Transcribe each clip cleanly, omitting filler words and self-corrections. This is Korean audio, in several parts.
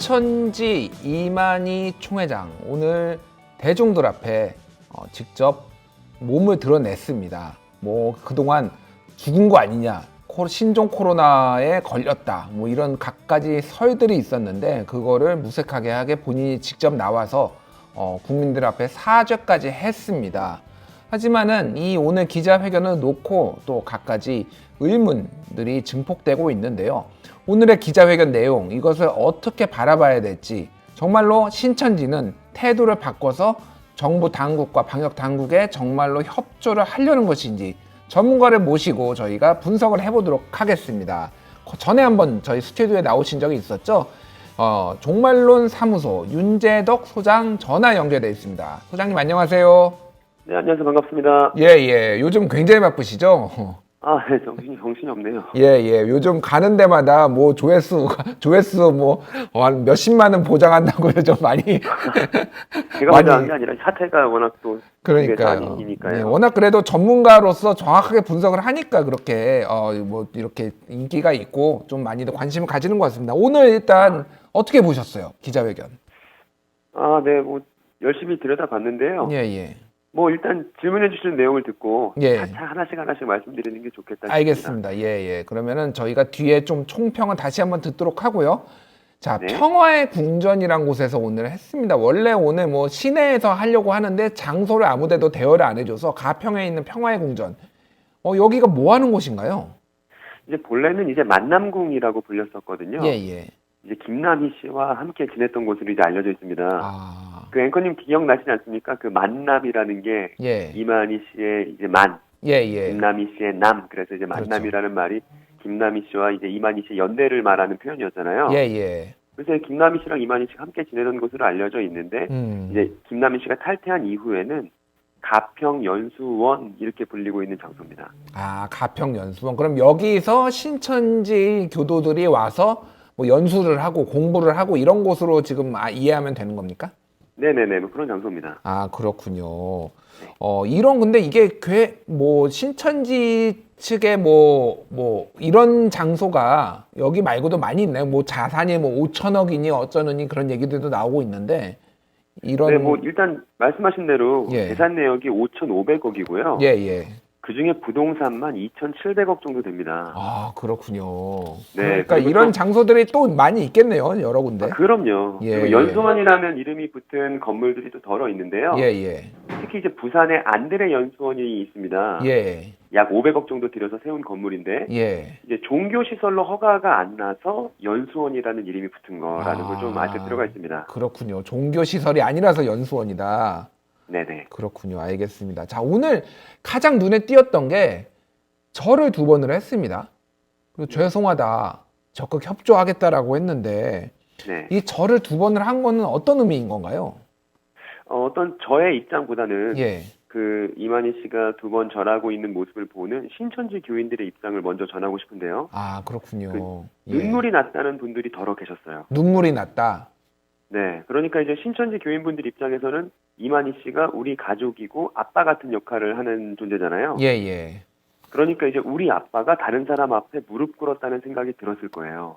신천지 이만희 총회장 오늘 대중들 앞에 직접 몸을 드러냈습니다. 뭐 그동안 죽은 거 아니냐, 신종 코로나에 걸렸다, 뭐 이런 갖가지 설들이 있었는데 그거를 무색하게 본인이 직접 나와서 국민들 앞에 사죄까지 했습니다. 하지만은 이 오늘 기자회견을 놓고 또 갖가지 의문들이 증폭되고 있는데요. 오늘의 기자회견 내용, 이것을 어떻게 바라봐야 될지, 정말로 신천지는 태도를 바꿔서 정부 당국과 방역 당국에 정말로 협조를 하려는 것인지 전문가를 모시고 저희가 분석을 해보도록 하겠습니다. 전에 한번 저희 스튜디오에 나오신 적이 있었죠. 종말론 사무소 윤재덕 소장 전화 연결되어 있습니다. 소장님 안녕하세요. 네, 안녕하세요. 반갑습니다. 예. 요즘 굉장히 바쁘시죠? 네, 정신이 없네요. 예. 요즘 가는 데마다 뭐 조회수 뭐 한 몇십만은 보장한다고 좀 많이. 제가 먼저 한 게 아니라 사태가 워낙 또. 그러니까요. 아니니까요. 네, 워낙 그래도 전문가로서 정확하게 분석을 하니까 그렇게 뭐 이렇게 인기가 있고 좀 많이들 관심을 가지는 것 같습니다. 오늘 일단 어떻게 보셨어요? 기자회견. 네, 뭐 열심히 들여다봤는데요. 예. 뭐 일단 질문해 주시는 내용을 듣고 예. 차차 하나씩 말씀드리는 게 좋겠다 싶습니다. 알겠습니다. 예. 그러면은 저희가 뒤에 좀 총평을 다시 한번 듣도록 하고요. 자, 네. 평화의 궁전이란 곳에서 오늘 했습니다. 원래 오늘 뭐 시내에서 하려고 하는데 장소를 아무데도 대여를 안 해줘서 가평에 있는 평화의 궁전. 여기가 뭐 하는 곳인가요? 이제 본래는 이제 만남궁이라고 불렸었거든요. 예. 이제 김남희 씨와 함께 지냈던 곳으로 이제 알려져 있습니다. 그 앵커님 기억나시지 않습니까? 그 만남이라는 게 예. 이만희 씨의 이제 만, 예. 김남희 씨의 남, 그래서 이제 만남이라는 말이 김남희 씨와 이제 이만희 씨의 연대를 말하는 표현이었잖아요. 예. 그래서 김남희 씨랑 이만희 씨가 함께 지내던 곳으로 알려져 있는데 이제 김남희 씨가 탈퇴한 이후에는 가평 연수원 이렇게 불리고 있는 장소입니다. 가평 연수원. 그럼 여기서 신천지 교도들이 와서 뭐 연수를 하고 공부를 하고 이런 곳으로 지금 이해하면 되는 겁니까? 네네네, 뭐 그런 장소입니다. 그렇군요. 네. 근데 이게 뭐 신천지 측에 뭐 이런 장소가 여기 말고도 많이 있나요? 뭐 자산이 뭐 5천억이니 어쩌느니 그런 얘기들도 나오고 있는데 이런. 네, 뭐 일단 말씀하신 대로 예. 재산 내역이 5,500억이고요. 예. 그 중에 부동산만 2,700억 정도 됩니다. 그렇군요. 네, 그러니까 이런 장소들이 또 많이 있겠네요, 여러 군데. 그럼요. 예. 그리고 연수원이라면 이름이 붙은 건물들이 또 덜어 있는데요. 예. 특히 이제 부산에 안드레 연수원이 있습니다. 예. 약 500억 정도 들여서 세운 건물인데 예. 이제 종교 시설로 허가가 안 나서 연수원이라는 이름이 붙은 거라는 걸 좀 아실 필요가 있습니다. 그렇군요. 종교 시설이 아니라서 연수원이다. 네네. 그렇군요. 알겠습니다. 자, 오늘 가장 눈에 띄었던 게 절을 2번을 했습니다. 그리고 죄송하다, 적극 협조하겠다라고 했는데 네. 이 절을 2번을 한 거는 어떤 의미인 건가요? 어떤 저의 입장보다는 예. 그 이만희 씨가 2번 절하고 있는 모습을 보는 신천지 교인들의 입장을 먼저 전하고 싶은데요. 그렇군요. 눈물이 났다는 분들이 더러 계셨어요. 눈물이 났다. 네. 그러니까 이제 신천지 교인분들 입장에서는 이만희 씨가 우리 가족이고 아빠 같은 역할을 하는 존재잖아요. 예. 그러니까 이제 우리 아빠가 다른 사람 앞에 무릎 꿇었다는 생각이 들었을 거예요.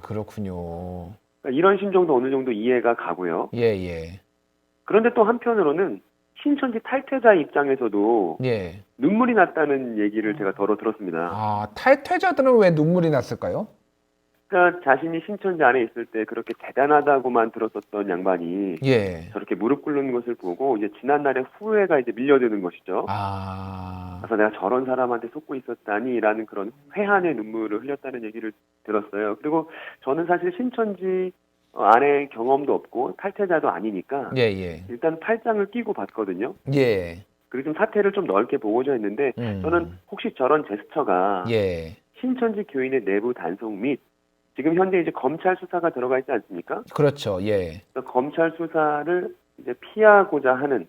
그렇군요. 그러니까 이런 심정도 어느 정도 이해가 가고요. 예. 그런데 또 한편으로는 신천지 탈퇴자 입장에서도 예. 눈물이 났다는 얘기를 제가 더러 들었습니다. 탈퇴자들은 왜 눈물이 났을까요? 그러니까 자신이 신천지 안에 있을 때 그렇게 대단하다고만 들었었던 양반이 예. 저렇게 무릎 꿇는 것을 보고 이제 지난날의 후회가 이제 밀려드는 것이죠. 그래서 내가 저런 사람한테 속고 있었다니라는 그런 회한의 눈물을 흘렸다는 얘기를 들었어요. 그리고 저는 사실 신천지 안에 경험도 없고 탈퇴자도 아니니까 예. 일단 팔짱을 끼고 봤거든요. 예. 그리고 좀 사태를 좀 넓게 보고자 했는데 저는 혹시 저런 제스처가 예. 신천지 교인의 내부 단속 및 지금 현재 이제 검찰 수사가 들어가 있지 않습니까? 그렇죠. 예. 그래서 검찰 수사를 이제 피하고자 하는,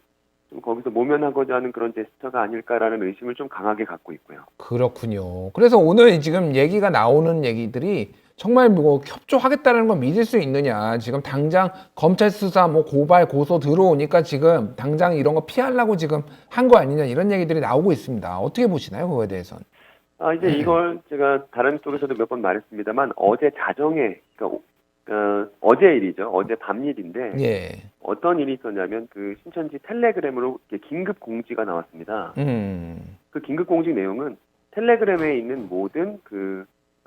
좀 거기서 모면하고자 하는 그런 제스처가 아닐까라는 의심을 좀 강하게 갖고 있고요. 그렇군요. 그래서 오늘 지금 얘기가 나오는 얘기들이 정말 뭐 협조하겠다는 걸 믿을 수 있느냐. 지금 당장 검찰 수사 뭐 고발 고소 들어오니까 지금 당장 이런 거 피하려고 지금 한 거 아니냐 이런 얘기들이 나오고 있습니다. 어떻게 보시나요? 그거에 대해서는? 이제 이걸 제가 다른 쪽에서도 몇 번 말했습니다만 어제 자정에 그러니까 어제 일이죠. 어제 밤일인데 예. 어떤 일이 있었냐면 그 신천지 텔레그램으로 이렇게 긴급 공지가 나왔습니다. 그 긴급 공지 내용은 텔레그램에 있는 모든 그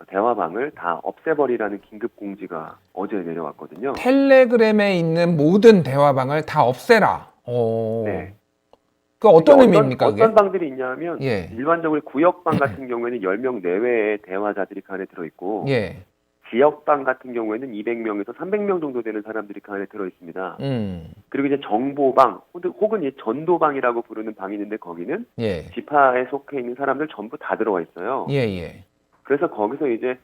대화방을 다 없애버리라는 긴급 공지가 어제 내려왔거든요. 텔레그램에 있는 모든 대화방을 다 없애라. 네. 그 어떤 의미입니까, 그게? 어떤 방들이 있냐면 예. 일반적으로 구역방 같은 경우에는 10명 내외의 대화자들이 그 안에 들어있고 예. 지역방 같은 경우에는 200명에서 300명 정도 되는 사람들이 그 안에 들어있습니다. 그리고 이제 정보방 혹은 이제 전도방이라고 부르는 방이 있는데 거기는 예. 지파에 속해 있는 사람들 전부 다 들어와 있어요. 예, 예. 그래서 거기서 이제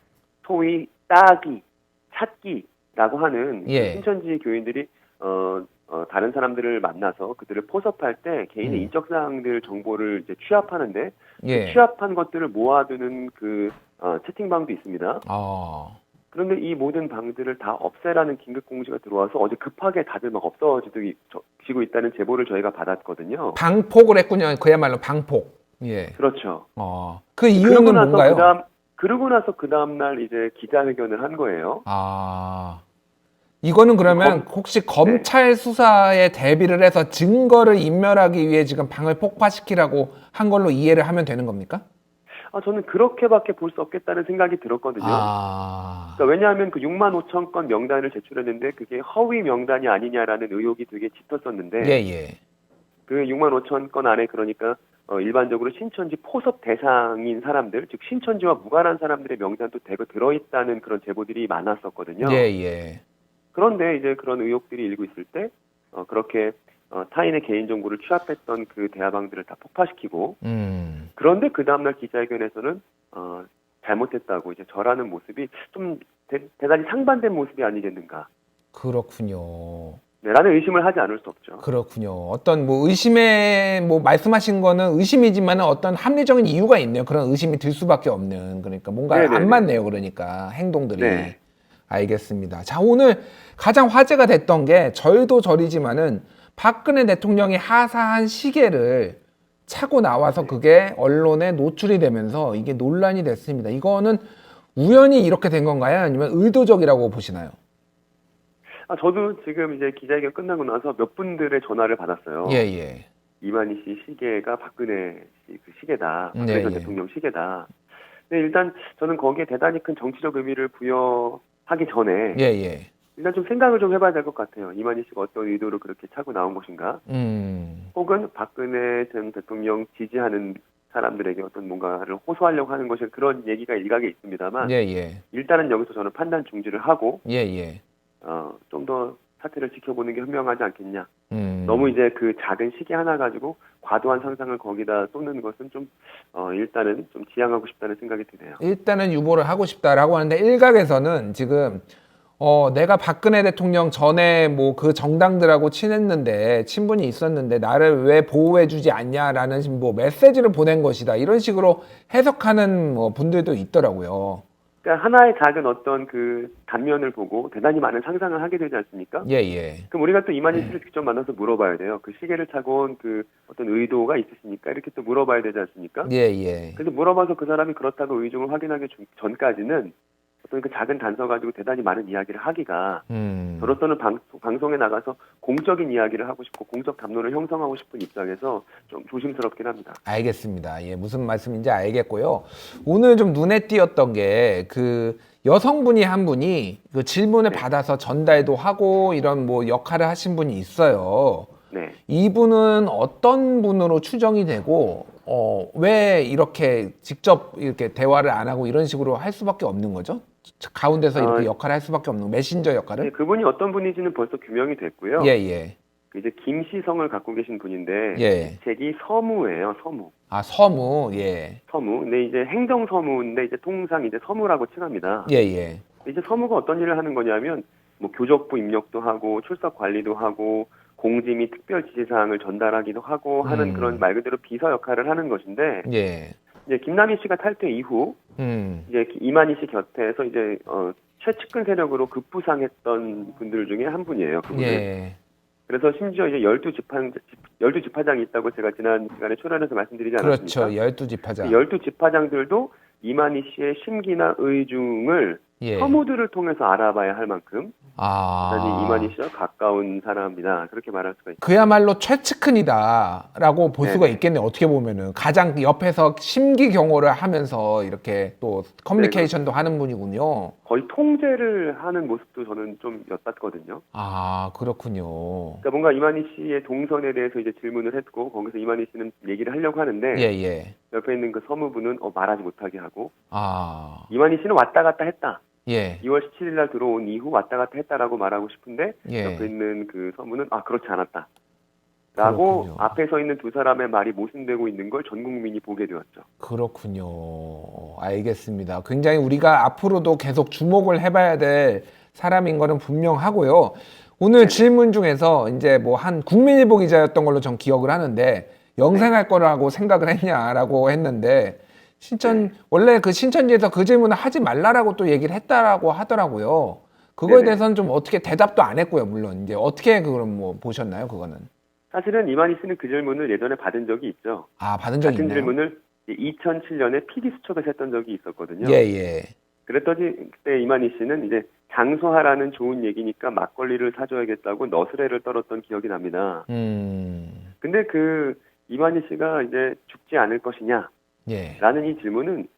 소위 따기, 찾기라고 하는 그 예. 신천지 교인들이 다른 사람들을 만나서 그들을 포섭할 때 개인의 인적사항들 정보를 이제 취합하는데 예. 그 취합한 것들을 모아두는 그 채팅방도 있습니다. 그런데 이 모든 방들을 다 없애라는 긴급 공지가 들어와서 어제 급하게 다들 막 없어지고 있다는 제보를 저희가 받았거든요. 방폭을 했군요. 그야말로 방폭. 예. 그렇죠. 그 이유는 뭔가요? 그러고 나서 그 다음날 이제 기자회견을 한 거예요. 이거는 그러면 혹시 검찰 수사에 대비를 해서 증거를 인멸하기 위해 지금 방을 폭파시키라고 한 걸로 이해를 하면 되는 겁니까? 저는 그렇게밖에 볼 수 없겠다는 생각이 들었거든요. 그러니까 왜냐하면 그 6만 5천 건 명단을 제출했는데 그게 허위 명단이 아니냐라는 의혹이 되게 짙었었는데 예. 그 6만 5천 건 안에 그러니까 일반적으로 신천지 포섭 대상인 사람들, 즉 신천지와 무관한 사람들의 명단도 대거 들어있다는 그런 제보들이 많았었거든요. 예. 그런데 이제 그런 의혹들이 일고 있을 때 그렇게 타인의 개인정보를 취합했던 그 대화방들을 다 폭파시키고 그런데 그 다음날 기자회견에서는 잘못했다고 이제 절하는 모습이 좀 대단히 상반된 모습이 아니겠는가. 그렇군요. 네, 라는 의심을 하지 않을 수 없죠. 그렇군요. 어떤 뭐 의심에 뭐 말씀하신 거는 의심이지만 어떤 합리적인 이유가 있네요. 그런 의심이 들 수밖에 없는. 그러니까 뭔가 안 맞네요. 그러니까 행동들이. 네. 알겠습니다. 자, 오늘 가장 화제가 됐던 게 절도 절이지만은 박근혜 대통령이 하사한 시계를 차고 나와서 그게 언론에 노출이 되면서 이게 논란이 됐습니다. 이거는 우연히 이렇게 된 건가요? 아니면 의도적이라고 보시나요? 저도 지금 이제 기자회견 끝나고 나서 몇 분들의 전화를 받았어요. 예. 이만희 씨 시계가 박근혜 씨 그 시계다. 박근혜 전 예. 대통령 시계다. 근데 일단 저는 거기에 대단히 큰 정치적 의미를 부여하기 전에 예. 일단 좀 생각을 좀 해봐야 될 것 같아요. 이만희 씨가 어떤 의도로 그렇게 차고 나온 것인가? 혹은 박근혜 전 대통령 지지하는 사람들에게 어떤 뭔가를 호소하려고 하는 것이 그런 얘기가 일각에 있습니다만 예. 일단은 여기서 저는 판단 중지를 하고 예. 좀 더 사태를 지켜보는 게 현명하지 않겠냐. 너무 이제 그 작은 시계 하나 가지고 과도한 상상을 거기다 쏟는 것은 좀 일단은 좀 지양하고 싶다는 생각이 드네요. 일단은 유보를 하고 싶다라고 하는데 일각에서는 지금 내가 박근혜 대통령 전에 뭐 그 정당들하고 친분이 있었는데 나를 왜 보호해주지 않냐라는 뭐 메시지를 보낸 것이다 이런 식으로 해석하는 뭐 분들도 있더라고요. 그러니까 하나의 작은 어떤 그 단면을 보고 대단히 많은 상상을 하게 되지 않습니까? 예. 그럼 우리가 또 이만희 씨를 직접 만나서 물어봐야 돼요. 그 시계를 차고 온 그 어떤 의도가 있으십니까? 이렇게 또 물어봐야 되지 않습니까? 예. 그래서 물어봐서 그 사람이 그렇다고 의중을 확인하기 전까지는 어떤 그 작은 단서 가지고 대단히 많은 이야기를 하기가 저로서는 방송에 나가서 공적인 이야기를 하고 싶고 공적 담론을 형성하고 싶은 입장에서 좀 조심스럽긴 합니다. 알겠습니다. 예, 무슨 말씀인지 알겠고요. 오늘 좀 눈에 띄었던 게 그 여성분이 한 분이 그 질문을 받아서 전달도 하고 이런 뭐 역할을 하신 분이 있어요. 네. 이분은 어떤 분으로 추정이 되고 왜 이렇게 직접 이렇게 대화를 안 하고 이런 식으로 할 수밖에 없는 거죠? 가운데서 이렇게 역할을 할 수밖에 없는 메신저 역할을? 네, 그분이 어떤 분인지는 벌써 규명이 됐고요. 예. 이제 김시성을 갖고 계신 분인데 예. 책이 서무예요. 서무. 서무. 예. 서무. 근데 이제 행정 서무인데 이제 통상 이제 서무라고 칭합니다. 예. 이제 서무가 어떤 일을 하는 거냐면 뭐 교적부 입력도 하고 출석 관리도 하고 공지 및 특별 지시사항을 전달하기도 하고 하는 그런 말 그대로 비서 역할을 하는 것인데 예. 이제 김남희 씨가 탈퇴 이후 이제 이만희 씨 곁에서 이제 최측근 세력으로 급부상했던 분들 중에 한 분이에요. 그분은. 예. 그래서 심지어 이제 12지파장이 있다고 제가 지난 시간에 출연해서 말씀드리지 않았습니까? 그렇죠. 12지파장. 12지파장들도 이만희 씨의 심기나 의중을 예. 서무들을 통해서 알아봐야 할 만큼 대단히 아. 이만희 씨와 가까운 사람이다. 그렇게 말할 수가 있죠. 그야말로 최측근이다라고 볼 수가 네네. 있겠네요. 어떻게 보면은 가장 옆에서 심기경호를 하면서 이렇게 또 커뮤니케이션도 하는 분이군요. 거의 통제를 하는 모습도 저는 좀 엿봤거든요. 아, 그렇군요. 그러니까 뭔가 이만희 씨의 동선에 대해서 이제 질문을 했고 거기서 이만희 씨는 얘기를 하려고 하는데 예, 예. 옆에 있는 그 서무분은 말하지 못하게 하고 아, 이만희 씨는 왔다 갔다 했다. 예, 2월 17일 날 들어온 이후 왔다 갔다 했다라고 말하고 싶은데 예. 옆에 있는 그 서무는 그렇지 않았다. 라고 그렇군요. 앞에 서 있는 두 사람의 말이 모순되고 있는 걸 전 국민이 보게 되었죠. 그렇군요. 알겠습니다. 굉장히 우리가 앞으로도 계속 주목을 해봐야 될 사람인 거는 분명하고요. 오늘 네네. 질문 중에서 이제 뭐 한 국민일보 기자였던 걸로 전 기억을 하는데 영생할 거라고 생각을 했냐라고 했는데 원래 그 신천지에서 그 질문을 하지 말라라고 또 얘기를 했다라고 하더라고요. 그거에 네네. 대해서는 좀 어떻게 대답도 안 했고요. 물론 이제 어떻게 그럼 뭐 보셨나요? 그거는. 사실은 이만희 씨는 그 질문을 예전에 받은 적이 있죠. 아, 받은 적이 같은 있나요? 질문을 2007년에 PD 수첩에서 했던 적이 있었거든요. 예, 예. 그랬더니 그때 이만희 씨는 이제 장수하라는 좋은 얘기니까 막걸리를 사줘야겠다고 너스레를 떨었던 기억이 납니다. 근데 그 이만희 씨가 이제 죽지 않을 것이냐라는 예. 이 질문은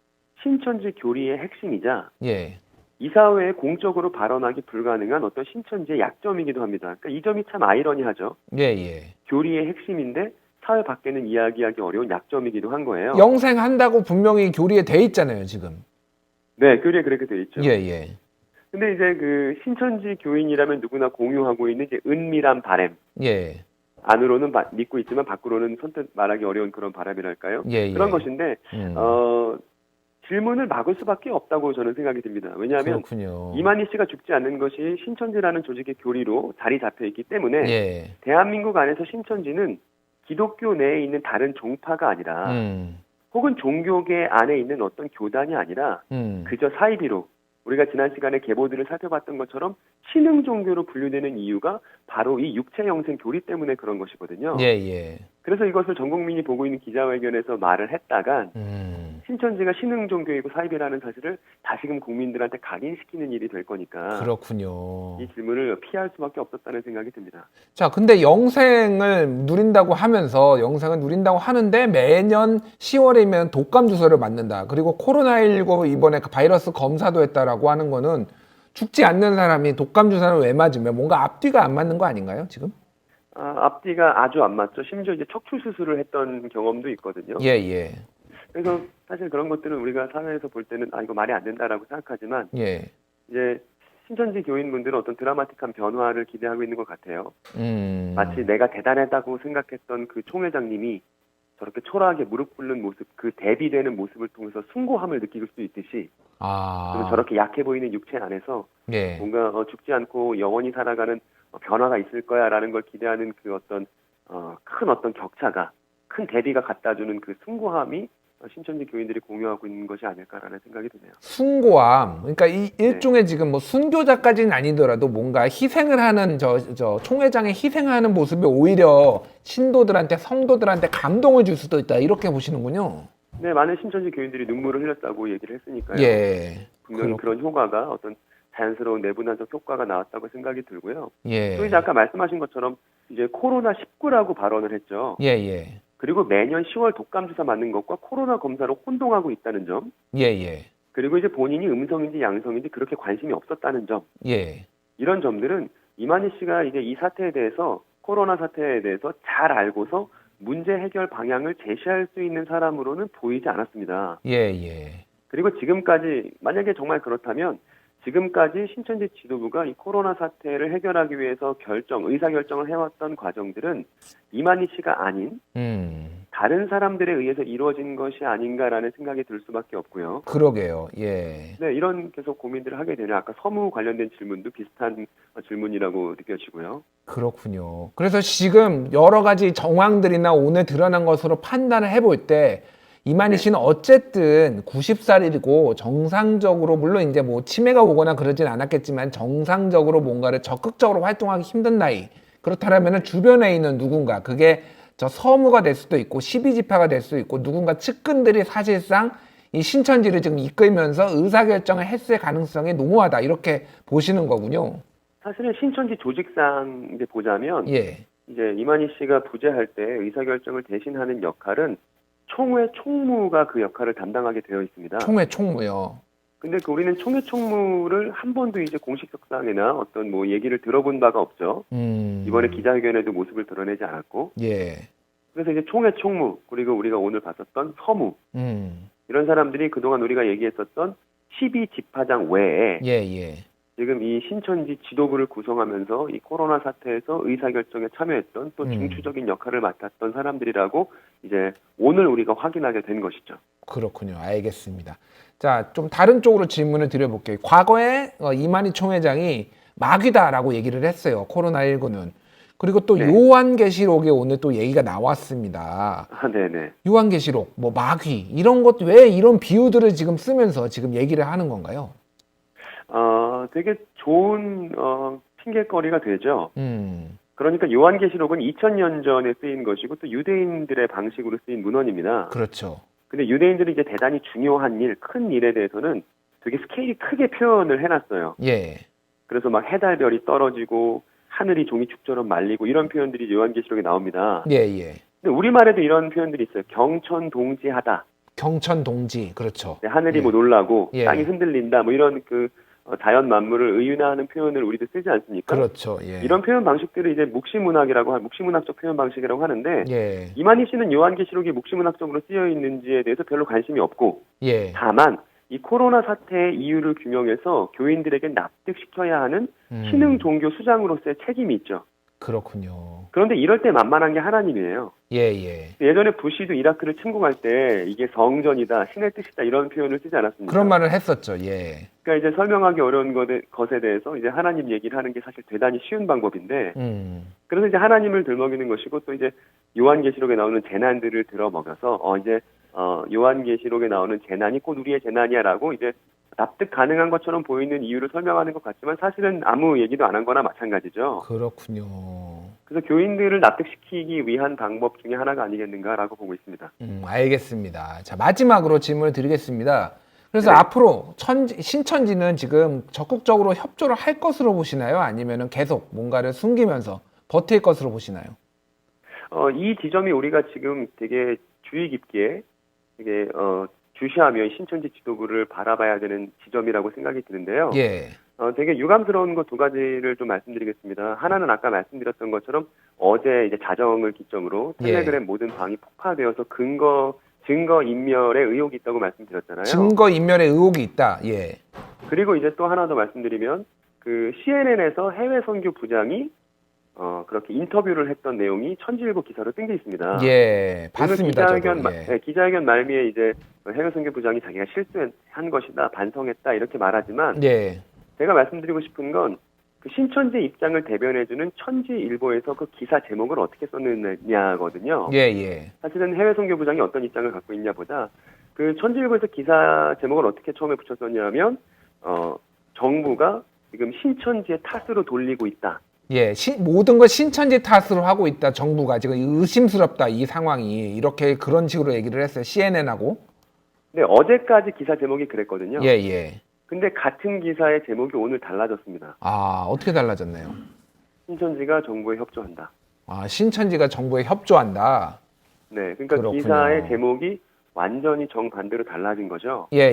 신천지 교리의 핵심이자 예. 이사회에 공적으로 발언하기 불가능한 어떤 신천지의 약점이기도 합니다. 그러니까 이 점이 참 아이러니하죠. 예, 예. 교리의 핵심인데 사회 밖에는 이야기하기 어려운 약점이기도 한 거예요. 영생한다고 분명히 교리에 돼 있잖아요, 지금. 네, 교리에 그렇게 되어 있죠. 예, 예. 근데 이제 그 신천지 교인이라면 누구나 공유하고 있는 이제 은밀한 바램. 예. 안으로는 믿고 있지만 밖으로는 선뜻 말하기 어려운 그런 바람이랄까요? 예, 그런 예. 것인데 질문을 막을 수밖에 없다고 저는 생각이 듭니다. 왜냐하면 그렇군요. 이만희 씨가 죽지 않는 것이 신천지라는 조직의 교리로 자리 잡혀 있기 때문에 예. 대한민국 안에서 신천지는 기독교 내에 있는 다른 종파가 아니라 혹은 종교계 안에 있는 어떤 교단이 아니라 그저 사이비로 우리가 지난 시간에 계보들을 살펴봤던 것처럼 신흥 종교로 분류되는 이유가 바로 이 육체 영생 교리 때문에 그런 것이거든요. 예, 예. 그래서 이것을 전 국민이 보고 있는 기자회견에서 말을 했다간 신천지가 신흥 종교이고 사이비라는 사실을 다시금 국민들한테 각인시키는 일이 될 거니까 그렇군요. 이 질문을 피할 수밖에 없었다는 생각이 듭니다. 자, 근데 영생을 누린다고 하는데 매년 10월이면 독감 주사를 맞는다. 그리고 코로나19 이번에 그 바이러스 검사도 했다라고 하는 거는 죽지 않는 사람이 독감 주사를 왜 맞으면 뭔가 앞뒤가 안 맞는 거 아닌가요, 지금? 앞뒤가 아주 안 맞죠. 심지어 이제 척추 수술을 했던 경험도 있거든요. 예, 예. 그래서 사실 그런 것들은 우리가 사회에서 볼 때는 이거 말이 안 된다라고 생각하지만 예. 이제 신천지 교인분들은 어떤 드라마틱한 변화를 기대하고 있는 것 같아요. 마치 내가 대단하다고 생각했던 그 총회장님이 저렇게 초라하게 무릎 꿇는 모습, 그 대비되는 모습을 통해서 숭고함을 느낄 수 있듯이 그러면 저렇게 약해 보이는 육체 안에서 예. 뭔가 죽지 않고 영원히 살아가는 변화가 있을 거야라는 걸 기대하는 그 어떤 큰 어떤 격차가 큰 대비가 갖다주는 그 숭고함이 신천지 교인들이 공유하고 있는 것이 아닐까라는 생각이 드네요. 숭고함. 그러니까 이 일종의 지금 뭐 순교자까지는 아니더라도 뭔가 희생을 하는 저 총회장의 희생하는 모습이 오히려 신도들한테 성도들한테 감동을 줄 수도 있다. 이렇게 보시는군요. 네, 많은 신천지 교인들이 눈물을 흘렸다고 얘기를 했으니까요. 예. 분명히 그런 효과가 어떤 자연스러운 내분화적 효과가 나왔다고 생각이 들고요. 예. 또 이제 아까 말씀하신 것처럼 이제 코로나19라고 발언을 했죠. 예, 예. 그리고 매년 10월 독감 주사 맞는 것과 코로나 검사로 혼동하고 있다는 점. 예, 예. 그리고 이제 본인이 음성인지 양성인지 그렇게 관심이 없었다는 점. 예. 이런 점들은 이만희 씨가 이제 이 사태에 대해서 코로나 사태에 대해서 잘 알고서 문제 해결 방향을 제시할 수 있는 사람으로는 보이지 않았습니다. 예, 예. 그리고 지금까지 만약에 정말 그렇다면 지금까지 신천지 지도부가 이 코로나 사태를 해결하기 위해서 의사결정을 해왔던 과정들은 이만희 씨가 아닌 다른 사람들에 의해서 이루어진 것이 아닌가라는 생각이 들 수밖에 없고요. 그러게요. 예. 네, 이런 계속 고민들을 하게 되는 아까 서무 관련된 질문도 비슷한 질문이라고 느껴지고요. 그렇군요. 그래서 지금 여러 가지 정황들이나 오늘 드러난 것으로 판단을 해볼 때 이만희 씨는 어쨌든 90살이고 정상적으로 물론 이제 뭐 치매가 오거나 그러진 않았겠지만 정상적으로 뭔가를 적극적으로 활동하기 힘든 나이. 그렇다면 주변에 있는 누군가 그게 저 서무가 될 수도 있고 12지파가 될 수도 있고 누군가 측근들이 사실상 이 신천지를 지금 이끌면서 의사결정을 했을 가능성이 농후하다 이렇게 보시는 거군요. 사실은 신천지 조직상 이제 보자면 예. 이제 이만희 씨가 부재할 때 의사결정을 대신하는 역할은 총회 총무가 그 역할을 담당하게 되어 있습니다. 총회 총무요. 근데 우리는 총회 총무를 한 번도 이제 공식 석상이나 어떤 뭐 얘기를 들어본 바가 없죠. 이번에 기자회견에도 모습을 드러내지 않았고. 예. 그래서 이제 총회 총무, 그리고 우리가 오늘 봤었던 서무, 이런 사람들이 그동안 우리가 얘기했었던 12지파장 외에 예. 지금 이 신천지 지도부를 구성하면서 이 코로나 사태에서 의사결정에 참여했던 또 중추적인 역할을 맡았던 사람들이라고 이제 오늘 우리가 확인하게 된 것이죠. 그렇군요. 알겠습니다. 자, 좀 다른 쪽으로 질문을 드려볼게요. 과거에 이만희 총회장이 마귀다라고 얘기를 했어요. 코로나19는. 그리고 또 네. 요한계시록에 오늘 또 얘기가 나왔습니다. 네네. 요한계시록, 뭐 마귀 이런 것 왜 이런 비유들을 지금 쓰면서 지금 얘기를 하는 건가요? 되게 좋은 핑계거리가 되죠. 음. 그러니까 요한계시록은 2000년 전에 쓰인 것이고 또 유대인들의 방식으로 쓰인 문헌입니다. 그렇죠. 근데 유대인들이 이제 대단히 중요한 일, 큰 일에 대해서는 되게 스케일이 크게 표현을 해놨어요. 예. 그래서 막 해달별이 떨어지고 하늘이 종이축처럼 말리고 이런 표현들이 요한계시록에 나옵니다. 예. 근데 우리말에도 이런 표현들이 있어요. 경천동지하다. 경천동지, 그렇죠. 네, 하늘이 예. 뭐 놀라고 예. 땅이 흔들린다. 뭐 이런 그 자연 만물을 의윤화하는 표현을 우리도 쓰지 않습니까? 그렇죠. 예. 이런 표현 방식들을 이제 묵시문학적 표현 방식이라고 하는데 예. 이만희 씨는 요한계시록이 묵시문학적으로 쓰여 있는지에 대해서 별로 관심이 없고 예. 다만 이 코로나 사태의 이유를 규명해서 교인들에게 납득시켜야 하는 신흥 종교 수장으로서의 책임이 있죠. 그렇군요. 그런데 이럴 때 만만한 게 하나님이에요. 예. 예전에 부시도 이라크를 침공할 때 이게 성전이다, 신의 뜻이다 이런 표현을 쓰지 않았습니까? 그런 말을 했었죠. 예. 그러니까 이제 설명하기 어려운 것에 대해서 이제 하나님 얘기를 하는 게 사실 대단히 쉬운 방법인데 그래서 이제 하나님을 들먹이는 것이고 또 이제 요한계시록에 나오는 재난들을 들어먹여서 이제 요한계시록에 나오는 재난이 곧 우리의 재난이야라고 이제 납득 가능한 것처럼 보이는 이유를 설명하는 것 같지만 사실은 아무 얘기도 안 한 거나 마찬가지죠. 그렇군요. 그래서 교인들을 납득시키기 위한 방법 중에 하나가 아니겠는가라고 보고 있습니다. 알겠습니다. 자, 마지막으로 질문을 드리겠습니다. 그래서 네. 앞으로 신천지는 지금 적극적으로 협조를 할 것으로 보시나요? 아니면 계속 뭔가를 숨기면서 버틸 것으로 보시나요? 이 지점이 우리가 지금 되게 주의 깊게 되게 주시하며 신천지 지도부를 바라봐야 되는 지점이라고 생각이 드는데요. 예. 되게 유감스러운 것 두 가지를 좀 말씀드리겠습니다. 하나는 아까 말씀드렸던 것처럼 어제 이제 자정을 기점으로 텔레그램 모든 방이 폭파되어서 증거 인멸의 의혹이 있다고 말씀드렸잖아요. 증거 인멸의 의혹이 있다. 예. 그리고 이제 또 하나 더 말씀드리면 그 CNN에서 해외 선교 부장이 그렇게 인터뷰를 했던 내용이 천지일보 기사로 뜬 게 있습니다. 예, 봤습니다. 기자회견 말미에 이제 해외 선교 부장이 자기가 실수한 것이다, 반성했다 이렇게 말하지만 예. 제가 말씀드리고 싶은 건 그 신천지 입장을 대변해주는 천지일보에서 그 기사 제목을 어떻게 썼느냐거든요. 예. 사실은 해외 선교 부장이 어떤 입장을 갖고 있냐보다 그 천지일보에서 기사 제목을 어떻게 처음에 붙였었냐면 정부가 지금 신천지의 탓으로 돌리고 있다. 예, 모든 걸 신천지 탓으로 하고 있다. 정부가 지금 의심스럽다. 이 상황이 이렇게 그런 식으로 얘기를 했어요. CNN하고. 네, 어제까지 기사 제목이 그랬거든요. 예. 근데 같은 기사의 제목이 오늘 달라졌습니다. 아, 어떻게 달라졌나요? 신천지가 정부에 협조한다. 아, 신천지가 정부에 협조한다. 네, 그러니까 그렇군요. 기사의 제목이 완전히 정반대로 달라진 거죠. 예.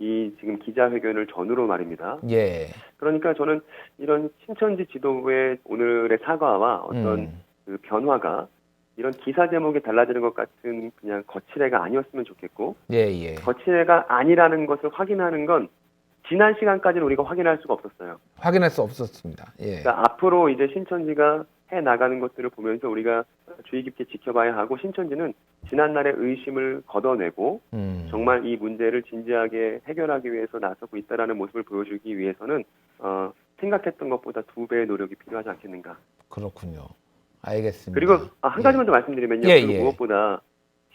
이 지금 기자회견을 전후로 말입니다. 예. 그러니까 저는 이런 신천지 지도부의 오늘의 사과와 어떤 그 변화가 이런 기사 제목이 달라지는 것 같은 그냥 거칠애가 아니었으면 좋겠고 예. 거칠애가 아니라는 것을 확인하는 건 지난 시간까지는 우리가 확인할 수가 없었어요. 확인할 수 없었습니다. 예. 그러니까 앞으로 이제 신천지가 해 나가는 것들을 보면서 우리가 주의 깊게 지켜봐야 하고 신천지는 지난날의 의심을 걷어내고 정말 이 문제를 진지하게 해결하기 위해서 나서고 있다라는 모습을 보여주기 위해서는 생각했던 것보다 2배의 노력이 필요하지 않겠는가. 그렇군요. 알겠습니다. 그리고 한 가지만 더 말씀드리면요. 그리고 무엇보다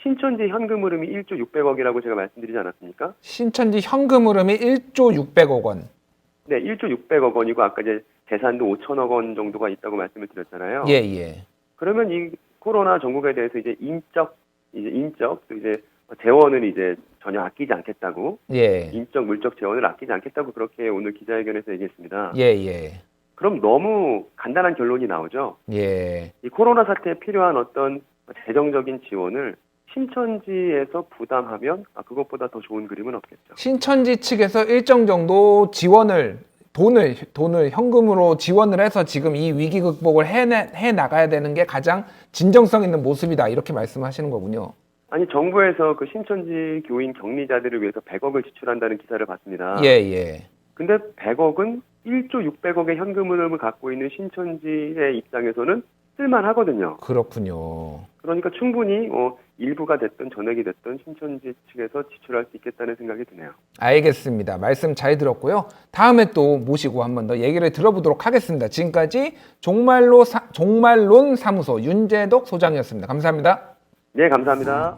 신천지 현금 흐름이 1조 600억이라고 제가 말씀드리지 않았습니까? 신천지 현금 흐름이 1조 600억 원. 네, 1조 600억 원이고 아까 이제 재산도 5천억 원 정도가 있다고 말씀을 드렸잖아요. 예. 그러면 이 코로나 전국에 대해서 이제 인적 또 이제 재원을 이제 전혀 아끼지 않겠다고, 예. 인적 물적 재원을 아끼지 않겠다고 그렇게 오늘 기자회견에서 얘기했습니다. 예, 예. 그럼 너무 간단한 결론이 나오죠. 예. 이 코로나 사태에 필요한 어떤 재정적인 지원을 신천지에서 부담하면 그것보다 더 좋은 그림은 없겠죠. 신천지 측에서 일정 정도 지원을 돈을 현금으로 지원을 해서 지금 이 위기 극복을 해 나가야 되는 게 가장 진정성 있는 모습이다 이렇게 말씀하시는 거군요. 아니 정부에서 그 신천지 교인 격리자들을 위해서 100억을 지출한다는 기사를 봤습니다. 예, 예. 근데 100억은 1조 600억의 현금을 갖고 있는 신천지의 입장에서는 쓸만하거든요. 그렇군요. 그러니까 충분히 일부가 됐든 전액이 됐든 신천지 측에서 지출할 수 있겠다는 생각이 드네요. 알겠습니다. 말씀 잘 들었고요. 다음에 또 모시고 한 번 더 얘기를 들어보도록 하겠습니다. 지금까지 종말론 사무소 윤재덕 소장이었습니다. 감사합니다. 네, 감사합니다.